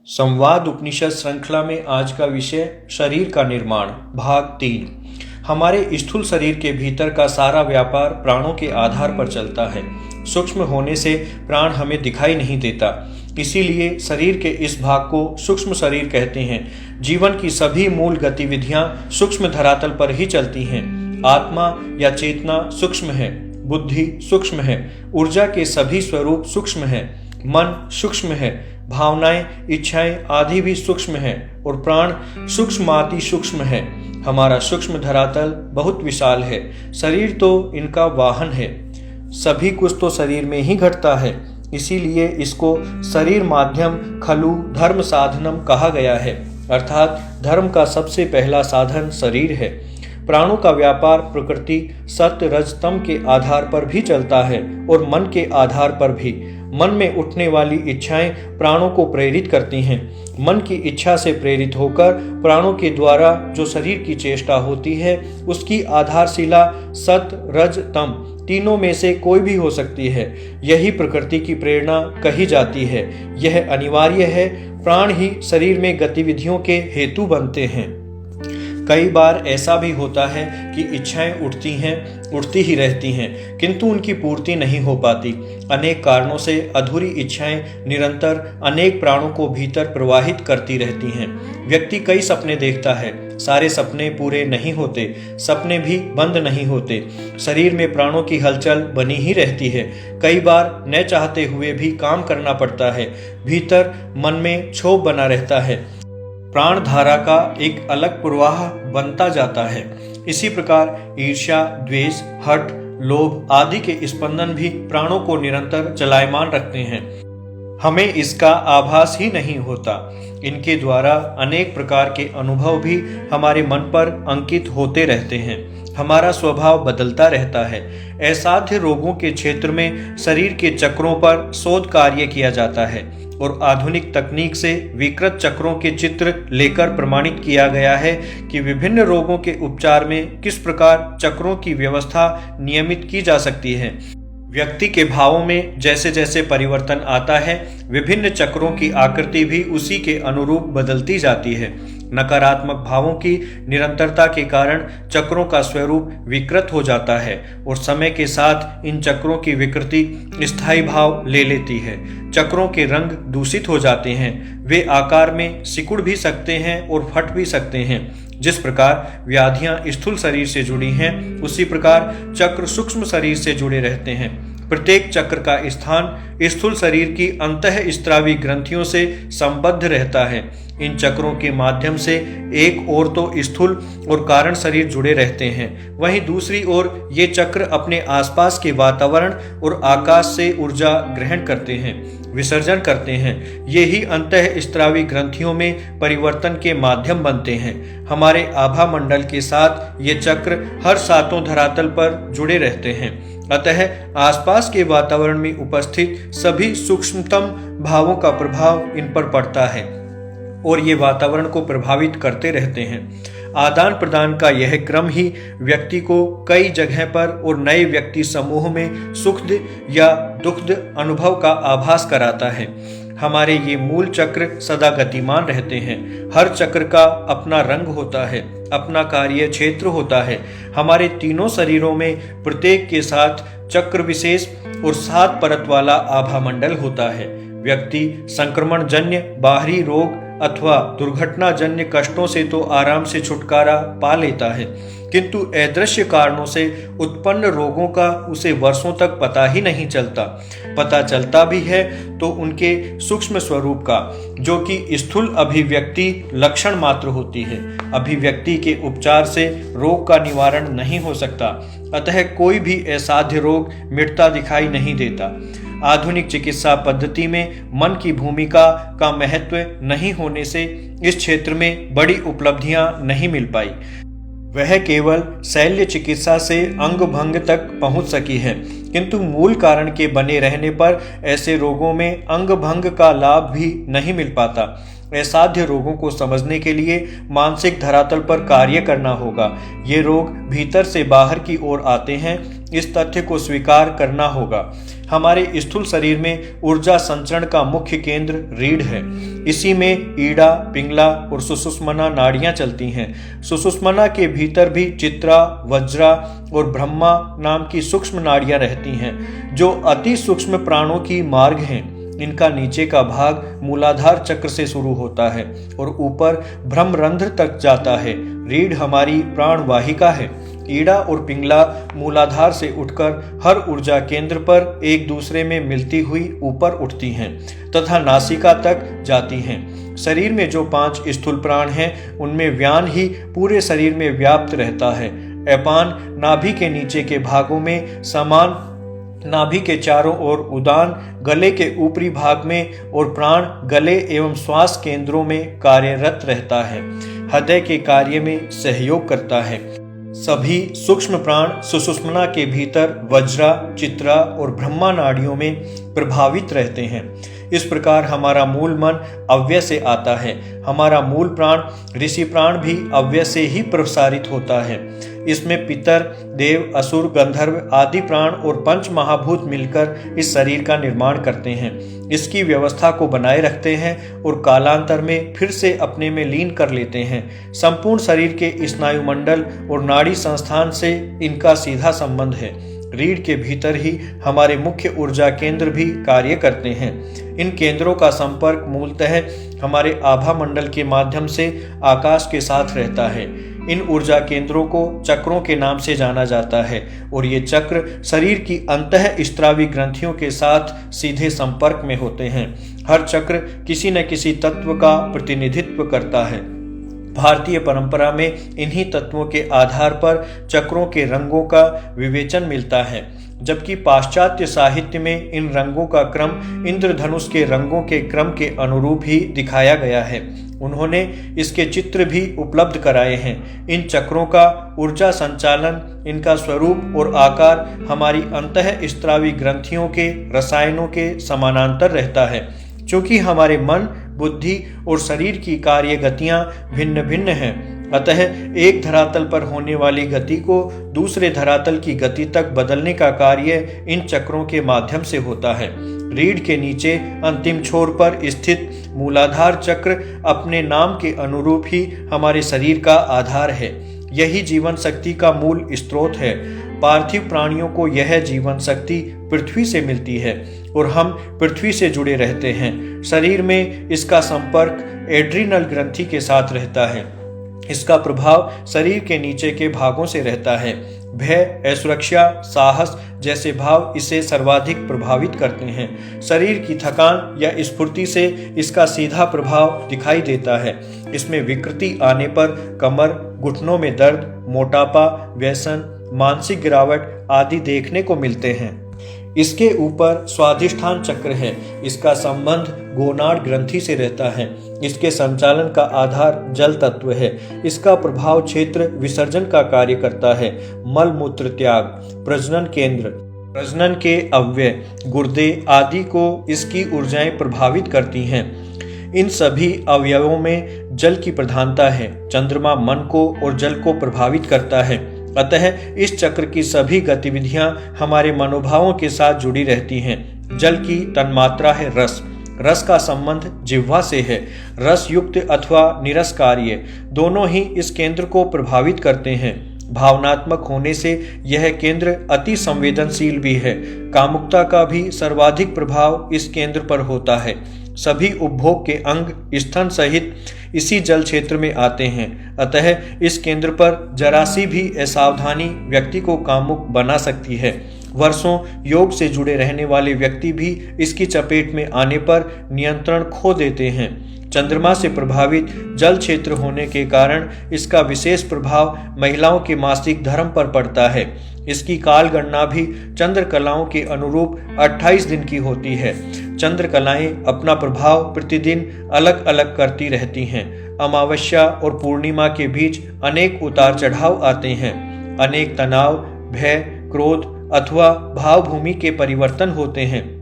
संवाद उपनिषद श्रृंखला में आज का विषय शरीर का निर्माण भाग 3। हमारे स्थूल शरीर के भीतर का सारा व्यापार प्राणों के आधार पर चलता है। सूक्ष्म होने से प्राण हमें दिखाई नहीं देता, इसीलिए शरीर के इस भाग को सूक्ष्म शरीर कहते हैं। जीवन की सभी मूल गतिविधियां सूक्ष्म धरातल पर ही चलती हैं। आत्मा या चेतना सूक्ष्म है, बुद्धि सूक्ष्म है, ऊर्जा के सभी स्वरूप सूक्ष्म है, मन सूक्ष्म है, भावनाएं, इच्छाएं आदि भी सूक्ष्म हैं और प्राण सूक्ष्माति सूक्ष्म है। हमारा सूक्ष्म धरातल बहुत विशाल है। शरीर तो इनका वाहन है। सभी कुछ तो शरीर में ही घटता है, इसीलिए इसको शरीर माध्यम खलु धर्म साधनम कहा गया है, अर्थात धर्म का सबसे पहला साधन शरीर है। प्राणों का व्यापार प्रकृति सत्य रज तम के आधार पर भी चलता है और मन के आधार पर भी। मन में उठने वाली इच्छाएं प्राणों को प्रेरित करती हैं। मन की इच्छा से प्रेरित होकर प्राणों के द्वारा जो शरीर की चेष्टा होती है, उसकी आधारशिला सत रज तम तीनों में से कोई भी हो सकती है। यही प्रकृति की प्रेरणा कही जाती है। यह अनिवार्य है। प्राण ही शरीर में गतिविधियों के हेतु बनते हैं। कई बार ऐसा भी होता है कि इच्छाएं उठती ही रहती हैं, किंतु उनकी पूर्ति नहीं हो पाती। अनेक कारणों से अधूरी इच्छाएं निरंतर अनेक प्राणों को भीतर प्रवाहित करती रहती हैं। व्यक्ति कई सपने देखता है, सारे सपने पूरे नहीं होते, सपने भी बंद नहीं होते। शरीर में प्राणों की हलचल बनी ही रहती है। कई बार न चाहते हुए भी काम करना पड़ता है। भीतर मन में क्षोभ बना रहता है। प्राण धारा का एक अलग प्रवाह बनता जाता है। इसी प्रकार ईर्ष्या, द्वेष, हठ, लोभ आदि के स्पंदन भी प्राणों को निरंतर चलायमान रखते हैं। हमें इसका आभास ही नहीं होता। इनके द्वारा अनेक प्रकार के अनुभव भी हमारे मन पर अंकित होते रहते हैं। हमारा स्वभाव बदलता रहता है। असाध्य रोगों के क्षेत्र में शरीर के चक्रों पर शोध कार्य किया जाता है और आधुनिक तकनीक से विकृत चक्रों के चित्र लेकर प्रमाणित किया गया है कि विभिन्न रोगों के उपचार में किस प्रकार चक्रों की व्यवस्था नियमित की जा सकती है। व्यक्ति के भावों में जैसे जैसे परिवर्तन आता है, विभिन्न चक्रों की आकृति भी उसी के अनुरूप बदलती जाती है। नकारात्मक भावों की निरंतरता के कारण चक्रों का स्वरूप विकृत हो जाता है और समय के साथ इन चक्रों की विकृति स्थायी भाव ले लेती है। चक्रों के रंग दूषित हो जाते हैं। वे आकार में सिकुड़ भी सकते हैं और फट भी सकते हैं। जिस प्रकार व्याधियां स्थूल शरीर से जुड़ी हैं, उसी प्रकार चक्र सूक्ष्म शरीर से जुड़े रहते हैं। प्रत्येक चक्र का स्थान स्थूल शरीर की अंतःस्रावी ग्रंथियों से संबद्ध रहता है। इन चक्रों के माध्यम से एक ओर तो स्थूल और कारण शरीर जुड़े रहते हैं, वहीं दूसरी ओर ये चक्र अपने आसपास के वातावरण और आकाश से ऊर्जा ग्रहण करते हैं, विसर्जन करते हैं। ये ही अंतःस्रावी ग्रंथियों में परिवर्तन के माध्यम बनते हैं। हमारे आभा मंडल के साथ ये चक्र हर सातों धरातल पर जुड़े रहते हैं। अतः आसपास के वातावरण में उपस्थित सभी सूक्ष्मतम भावों का प्रभाव इन पर पड़ता है और ये वातावरण को प्रभावित करते रहते हैं। आदान प्रदान का यह क्रम ही व्यक्ति को कई जगह पर और नए व्यक्ति समूह में सुखद या दुखद अनुभव का आभास कराता है। हमारे ये मूल चक्र सदा गतिमान रहते हैं। हर चक्र का अपना रंग होता है, अपना कार्य क्षेत्र होता है। हमारे तीनों शरीरों में प्रत्येक के साथ चक्र विशेष और 7 परत वाला आभा मंडल होता है। व्यक्ति संक्रमण जन्य बाहरी रोग अथवा दुर्घटना जन्य कष्टों से तो आराम से छुटकारा पा लेता है, किंतु अदृश्य कारणों से उत्पन्न रोगों का उसे वर्षों तक पता ही नहीं चलता। पता चलता भी है तो उनके सूक्ष्म स्वरूप का, जो कि स्थूल अभिव्यक्ति लक्षण मात्र होती है। अभिव्यक्ति के उपचार से रोग का निवारण नहीं हो सकता, अतः कोई भी असाध्य रोग मिटता दिखाई नहीं देता। आधुनिक चिकित्सा पद्धति में मन की भूमिका का महत्व नहीं होने से इस क्षेत्र में बड़ी उपलब्धियां नहीं मिल पाई। वह केवल शल्य चिकित्सा से अंग भंग तक पहुंच सकी है, किंतु मूल कारण के बने रहने पर ऐसे रोगों में अंग भंग का लाभ भी नहीं मिल पाता। असाध्य रोगों को समझने के लिए मानसिक धरातल पर कार्य करना होगा। ये रोग भीतर से बाहर की ओर आते हैं, इस तथ्य को स्वीकार करना होगा। हमारे स्थूल शरीर में ऊर्जा संचरण का मुख्य केंद्र रीढ़ है। इसी में ईड़ा, पिंगला और सुषुम्ना नाड़ियां चलती हैं। सुषुम्ना के भीतर भी चित्रा, वज्रा और ब्रह्मा नाम की सूक्ष्म नाड़ियां रहती हैं, जो अति सूक्ष्म प्राणों की मार्ग हैं। इनका नीचे का भाग मूलाधार चक्र से शुरू होता है और ऊपर ब्रह्मरंध्र तक जाता है। रीढ़ हमारी प्राण वाहिका है। ईड़ा और पिंगला मूलाधार से उठकर हर ऊर्जा केंद्र पर एक दूसरे में मिलती हुई ऊपर उठती हैं तथा नासिका तक जाती हैं। शरीर में जो 5 स्थूल प्राण हैं, उनमें व्यान ही पूरे शरीर में व्याप्त रहता है। अपान नाभि के नीचे के भागों में समान, नाभि के चारों ओर उदान, गले के ऊपरी भाग में और प्राण गले एवं श्वास केंद्रों में कार्यरत रहता है। हृदय के कार्य में सहयोग करता है। सभी सूक्ष्म प्राण सुषुम्ना के भीतर वज्रा, चित्रा और ब्रह्मा नाड़ियों में प्रभावित रहते हैं। इस प्रकार हमारा मूल मन अव्यय से आता है। हमारा मूल प्राण ऋषि प्राण भी अव्यय से ही प्रसारित होता है। इसमें पितर, देव, असुर, गंधर्व आदि प्राण और पंच महाभूत मिलकर इस शरीर का निर्माण करते हैं, इसकी व्यवस्था को बनाए रखते हैं और कालांतर में फिर से अपने में लीन कर लेते हैं। संपूर्ण शरीर के स्नायुमंडल और नाड़ी संस्थान से इनका सीधा संबंध है। रीढ़ के भीतर ही हमारे मुख्य ऊर्जा केंद्र भी कार्य करते हैं। इन केंद्रों का संपर्क मूलतः हमारे आभा मंडल के माध्यम से आकाश के साथ रहता है। इन ऊर्जा केंद्रों को चक्रों के नाम से जाना जाता है और ये चक्र शरीर की अंतःस्त्रावी ग्रंथियों के साथ सीधे संपर्क में होते हैं। हर चक्र किसी न किसी तत्व का प्रतिनिधित्व करता है। भारतीय परंपरा में इन्हीं तत्वों के आधार पर चक्रों के रंगों का विवेचन मिलता है, जबकि पाश्चात्य साहित्य में इन रंगों का क्रम इंद्रधनुष के रंगों के क्रम के अनुरूप ही दिखाया गया है। उन्होंने इसके चित्र भी उपलब्ध कराए हैं। इन चक्रों का ऊर्जा संचालन, इनका स्वरूप और आकार हमारी अंतःस्त्रावी ग्रंथियों के रसायनों के समानांतर रहता है। क्योंकि हमारे मन, बुद्धि और शरीर की कार्य गतियां भिन्न भिन्न हैं, अतः एक धरातल पर होने वाली गति को दूसरे धरातल की गति तक बदलने का कार्य इन चक्रों के माध्यम से होता है। रीढ़ के नीचे अंतिम छोर पर स्थित मूलाधार चक्र अपने नाम के अनुरूप ही हमारे शरीर का आधार है। यही जीवन शक्ति का मूल स्रोत है। पार्थिव प्राणियों को यह जीवन शक्ति पृथ्वी से मिलती है और हम पृथ्वी से जुड़े रहते हैं। शरीर में इसका संपर्क एड्रिनल ग्रंथि के साथ रहता है। इसका प्रभाव शरीर के नीचे के भागों से रहता है। भय, असुरक्षा, साहस जैसे भाव इसे सर्वाधिक प्रभावित करते हैं। शरीर की थकान या स्फूर्ति से इसका सीधा प्रभाव दिखाई देता है। इसमें विकृति आने पर कमर, घुटनों में दर्द, मोटापा, व्यसन, मानसिक गिरावट आदि देखने को मिलते हैं। इसके ऊपर स्वाधिष्ठान चक्र है। इसका संबंध गोनाड ग्रंथि से रहता है। इसके संचालन का आधार जल तत्व है। इसका प्रभाव क्षेत्र विसर्जन का कार्य करता है। मल मूत्र त्याग, प्रजनन केंद्र, प्रजनन के अव्यय, गुर्दे आदि को इसकी ऊर्जाएं प्रभावित करती हैं। इन सभी अवयवों में जल की प्रधानता है। चंद्रमा मन को और जल को प्रभावित करता है, अतः इस चक्र की सभी गतिविधियां हमारे मनोभावों के साथ जुड़ी रहती हैं। जल की तन्मात्रा है रस। रस का संबंध जिह्वा से है। रस युक्त अथवा निरस कार्य दोनों ही इस केंद्र को प्रभावित करते हैं। भावनात्मक होने से यह केंद्र अति संवेदनशील भी है। कामुकता का भी सर्वाधिक प्रभाव इस केंद्र पर होता है। सभी उपभोग के अंग स्तन सहित इसी जल क्षेत्र में आते हैं, अतः इस केंद्र पर जरा सी भी असावधानी व्यक्ति को कामुक बना सकती है। वर्षों योग से जुड़े रहने वाले व्यक्ति भी इसकी चपेट में आने पर नियंत्रण खो देते हैं। चंद्रमा से प्रभावित जल क्षेत्र होने के कारण इसका विशेष प्रभाव महिलाओं के मासिक धर्म पर पड़ता है। इसकी काल गणना भी चंद्र कलाओं के अनुरूप 28 दिन की होती है। चंद्र कलाएं अपना प्रभाव प्रतिदिन अलग अलग करती रहती हैं। अमावस्या और पूर्णिमा के बीच अनेक उतार चढ़ाव आते हैं। अनेक तनाव, भय, क्रोध अथवा भावभूमि के परिवर्तन होते हैं।